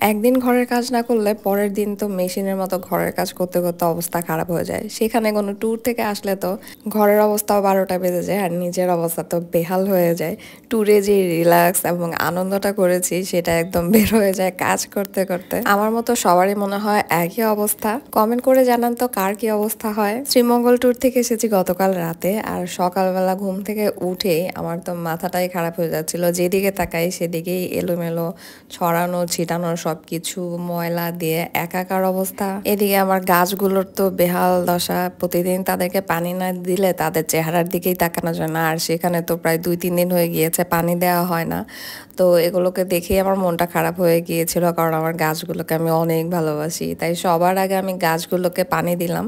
একদিন ঘরের কাজ না করলে পরের দিন তো মেশিনের মতো ঘরের কাজ করতে করতে অবস্থা খারাপ হয়ে যায়। সেখানে কোনো ট্যুর থেকে আসলে তো ঘরের অবস্থাও 12টা বেজে যায় আর নিজের অবস্থা তো বেহাল হয়ে যায়। ট্যুরে যে রিল্যাক্স এবং আনন্দটা করেছি সেটা একদম বের হয়ে যায় কাজ করতে করতে। আমার মতো সবারই মনে হয় একই অবস্থা। কমেন্ট করে জানান তো কার কি অবস্থা হয়। শ্রীমঙ্গল ট্যুর থেকে এসেছি গতকাল রাতে, আর সকালবেলা ঘুম থেকে উঠেই আমার তো মাথাটাই খারাপ হয়ে যাচ্ছিল। যেদিকে তাকাই সেদিকেই এলোমেলো ছড়ানো ছিটানো সবকিছু ময়লা দিয়ে একাকার অবস্থা। এদিকে আমার গাছগুলোর তো বেহাল দশা। প্রতিদিন তাদেরকে পানি না দিলে তাদের চেহারার দিকেই তাকানো যায় না, আর সেখানে তো প্রায় 2-3 দিন হয়ে গিয়েছে পানি দেওয়া হয় না। তো এগুলোকে দেখেই আমার মনটা খারাপ হয়ে গিয়েছিল, কারণ আমার গাছগুলোকে আমি অনেক ভালোবাসি। তাই সবার আগে আমি গাছগুলোকে পানি দিলাম,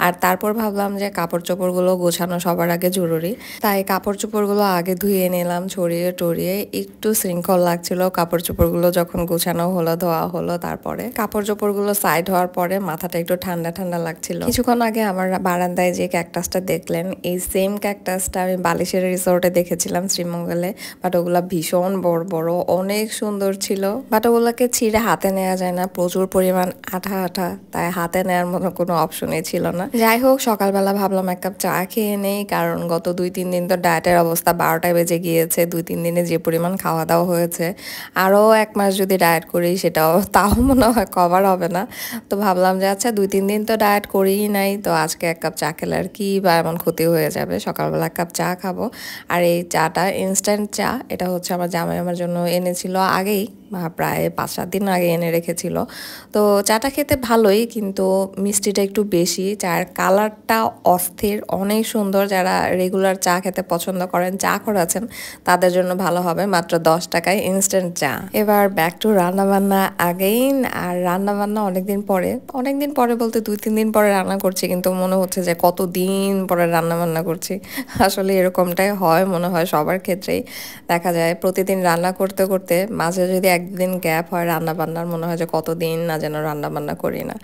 আর তারপর ভাবলাম যে কাপড় চোপড়গুলো গোছানো সবার আগে জরুরি। তাই কাপড় চোপড়গুলো আগে ধুয়ে নিলাম, ছড়িয়ে টড়িয়ে। একটু শৃঙ্খল লাগছিল কাপড় চোপড়গুলো যখন গোছানো হলো, ধোয়া হলো। তারপরে কাপড় চোপড়গুলো সাইড হওয়ার পরে মাথাটা একটু ঠান্ডা ঠান্ডা লাগছিল। কিছুক্ষণ আগে আমার বারান্দায় যে ক্যাকটাসটা দেখলেন, এই সেম ক্যাকটাসটা আমি বালিশের রিসোর্টে দেখেছিলাম শ্রীমঙ্গলে। বাট ওগুলা ভীষণ বড় বড়, অনেক সুন্দর ছিল। বাট ওগুলোকে ছিঁড়ে হাতে নেওয়া যায় না, প্রচুর পরিমাণ আঠা আঠা। তাই হাতে নেওয়ার মতো কোনো অপশনই ছিল না। যাই হোক, সকালবেলা ভাবলাম এক কাপ চা খেয়ে নেই, কারণ গত 2-3 দিন তো ডায়েটের অবস্থা 12টায় বেজে গিয়েছে। 2-3 দিনে যে পরিমাণ খাওয়া দাওয়া হয়েছে, আরও 1 মাস যদি ডায়েট করি সেটাও তাও মনে হয় কভার হবে না। তো ভাবলাম যে আচ্ছা 2-3 দিন তো ডায়েট করিই নাই, তো আজকে 1 কাপ চা খেলে আর কি বা এমন ক্ষতি হয়ে যাবে। সকালবেলা 1 কাপ চা খাবো। আর এই চাটা ইনস্ট্যান্ট চা, এটা হচ্ছে আমার জামাই আমার জন্য এনেছিল আগেই, প্রায় 5-7 দিন আগে এনে রেখেছিল। তো চাটা খেতে ভালোই, কিন্তু মিষ্টিটা একটু বেশি। চায়ের কালারটা অস্থির, অনেক সুন্দর। যারা রেগুলার চা খেতে পছন্দ করেন, চা করেছেন, তাদের জন্য ভালো হবে। মাত্র 10 টাকায় ইনস্ট্যান্ট চা। এবার ব্যাক টু রান্নাবান্না আগেইন। আর রান্নাবান্না অনেকদিন পরে বলতে 2-3 দিন পরে রান্না করছি, কিন্তু মনে হচ্ছে যে কতদিন পরে রান্নাবান্না করছি। আসলে এরকমটাই হয় মনে হয় সবার ক্ষেত্রেই। দেখা যায় প্রতিদিন রান্না করতে করতে মাঝে যদি একদিন গ্যাপ হয় রান্না বান্নার, মনে হয় যে কতদিন না যেন রান্না বান্না করি না।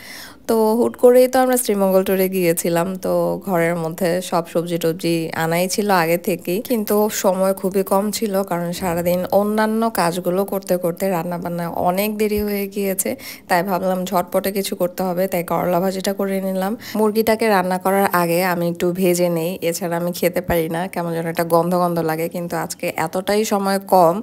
তো হুট করেই তো আমরা শ্রীমঙ্গল ট্যুরে গিয়েছিলাম, তো ঘরের মধ্যে সব সবজি টবজি আনাই ছিল আগে থেকেই, কিন্তু সময় খুবই কম ছিল, কারণ সারাদিন অন্যান্য কাজগুলো করতে করতে রান্না বান্না অনেক দেরি হয়ে গিয়েছে। তাই ভাবলাম ঝটপটে কিছু করতে হবে, তাই করলা ভাজিটা করে নিলাম। মুরগিটাকে রান্না করার আগে আমি একটু ভেজে নেই, এছাড়া আমি খেতে পারি না, কেমন যেন একটা গন্ধ গন্ধ লাগে। কিন্তু আজকে এতটাই সময় কম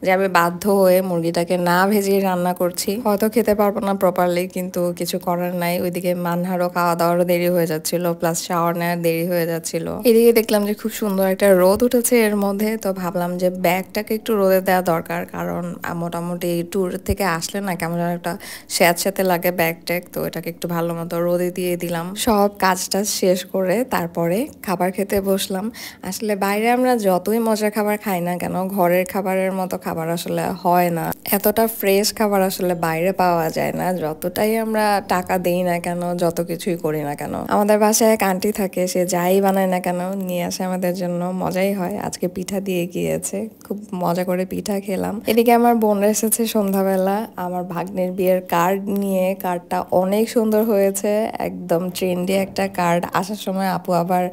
যে আমি বাধ্য হয়ে মুরগিটাকে না ভেজে রান্না করছি। হয়তো খেতে পারবো না প্রপারলি, কিন্তু কিছু করার নাই। ওইদিকে মানহারও খাওয়া দাওয়ারও দেরি হয়ে যাচ্ছিল, প্লাস শাওয়ার নেওয়ার দেরি হয়ে যাচ্ছিল। এদিকে দেখলাম যে খুব সুন্দর একটা রোদ উঠেছে এর মধ্যে, তো ভাবলাম যে ব্যাগটাকে একটু রোদে দেওয়া দরকার, কারণ মোটামুটি ট্যুর থেকে আসলে না কেমন যেন একটা স্যাঁতস্যাঁতে লাগে ব্যাগ ট্যাগ। তো এটাকে একটু ভালো মতো রোদে দিয়ে দিলাম। সব কাজটা শেষ করে তারপরে খাবার খেতে বসলাম। আসলে বাইরে আমরা যতই মজার খাবার খাই না কেন, ঘরের খাবারের মতো খাবার আসলে হয় না। এতটা ফ্রেশ খাবার আসলে বাইরে পাওয়া যায় না, যতটাই আমরা টাকা দেই না কেন, যত কিছুই করি না কেন। আমাদের বাসায় এক আন্টি থাকে, সে যাই বানায় না কেন নিয়ে আসে আমাদের জন্য, মজাই হয়। আজকে পিঠা দিয়ে গিয়েছে, খুব মজা করে পিঠা খেলাম। এদিকে আমার বোনরা এসেছে সন্ধ্যাবেলা আমার ভাগ্নের বিয়ের কার্ড নিয়ে। কার্ডটা অনেক সুন্দর হয়েছে, একদম ট্রেন্ডি একটা কার্ড। আসার সময় আপু আবার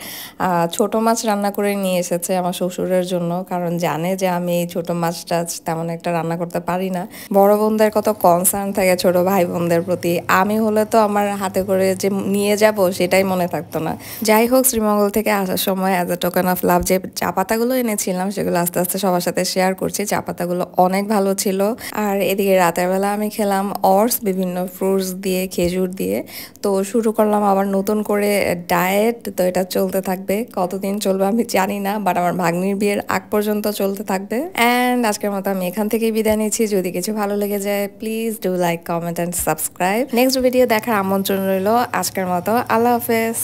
ছোট মাছ রান্না করে নিয়ে এসেছে আমার শ্বশুরের জন্য, কারণ জানে যে আমি এই ছোট মাছটা তেমন একটা রান্না করতে পারি না। বড় বোনদের কত কনসার্ন থাকে ছোট ভাই বোনদের প্রতি, আমি হলে তো আমার হাতে করে যে নিয়ে যাব সেটাই মনে থাকতো না। যাই হোক, শ্রীমঙ্গল থেকে আসার সময় as a token of love যে চা পাতাগুলো এনেছিলাম সেগুলো আস্তে আস্তে সবার সাথে শেয়ার করছি। চা পাতাগুলো অনেক ভালো ছিল। আর এদিকে রাতের বেলা আমি খেলাম অর্স, বিভিন্ন ফ্রুটস দিয়ে, খেজুর দিয়ে। তো শুরু করলাম আবার নতুন করে ডায়েট। তো এটা চলতে থাকবে, কতদিন চলবে আমি জানি না, বাট আমার ভাগ্নির বিয়ের আগ পর্যন্ত চলতে থাকবে। অ্যান্ড আজকের মতো আমি এখান থেকেই বিদায় নিচ্ছি। যদি কিছু ভালো লেগে যায় please do like, comment and subscribe. Next video দেখার আমন্ত্রণ রইল। আজকের মতো আল্লাহ হাফেজ।